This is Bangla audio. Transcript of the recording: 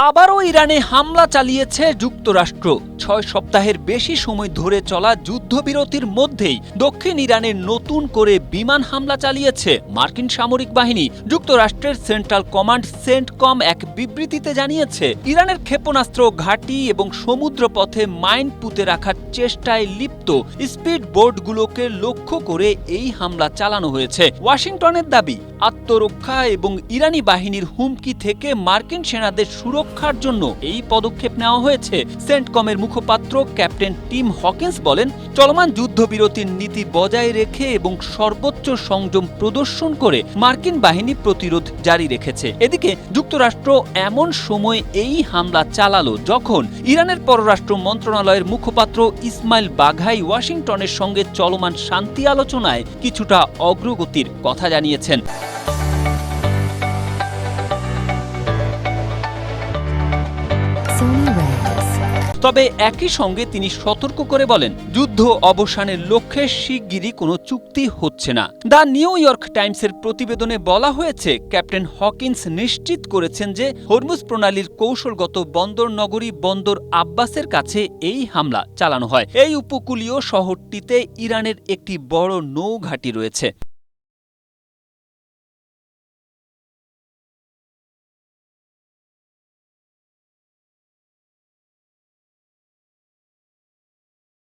আবারও ইরানে হামলা চালিয়েছে যুক্তরাষ্ট্র। ৬ সপ্তাহের বেশি সময় ধরে চলা যুদ্ধবিরতির মধ্যেই দক্ষিণ ইরানে নতুন করে বিমান হামলা চালিয়েছে মার্কিন সামরিক বাহিনী। যুক্তরাষ্ট্রের সেন্ট্রাল কমান্ড সেন্টকম এক বিবৃতিতে জানিয়েছে, ইরানের ক্ষেপণাস্ত্র ঘাঁটি এবং সমুদ্রপথে মাইন পুঁতে রাখার চেষ্টায় লিপ্ত স্পিড বোটগুলোকে লক্ষ্য করে এই হামলা চালানো হয়েছে। ওয়াশিংটনের দাবি, আত্মরক্ষা এবং ইরানি বাহিনীর হুমকি থেকে মার্কিন সেনাদের সুরক্ষার জন্য এই পদক্ষেপ নেওয়া হয়েছে। সেন্টকমের মুখপাত্র ক্যাপ্টেন টিম হকিন্স বলেন, চলমান যুদ্ধবিরতির নীতি বজায় রেখে এবং সর্বোচ্চ সংযম প্রদর্শন করে মার্কিন বাহিনী প্রতিরোধ জারি রেখেছে। এদিকে যুক্তরাষ্ট্র এমন সময় এই হামলা চালালো যখন ইরানের পররাষ্ট্র মন্ত্রণালয়ের মুখপাত্র ইসমাইল বাঘাই ওয়াশিংটনের সঙ্গে চলমান শান্তি আলোচনায় কিছুটা অগ্রগতির কথা জানিয়েছেন। তবে একই সঙ্গে তিনি সতর্ক করে বলেন, যুদ্ধ অবসানের লক্ষ্যে শিগগিরই কোনো চুক্তি হচ্ছে না। দ্য নিউ ইয়র্ক টাইমসের প্রতিবেদনে বলা হয়েছে, ক্যাপ্টেন হকিন্স নিশ্চিত করেছেন যে হরমুজ প্রণালীর কৌশলগত বন্দর নগরী বন্দর আব্বাসের কাছে এই হামলা চালানো হয়। এই উপকূলীয় শহরটিতে ইরানের একটি বড় নৌঘাঁটি রয়েছে।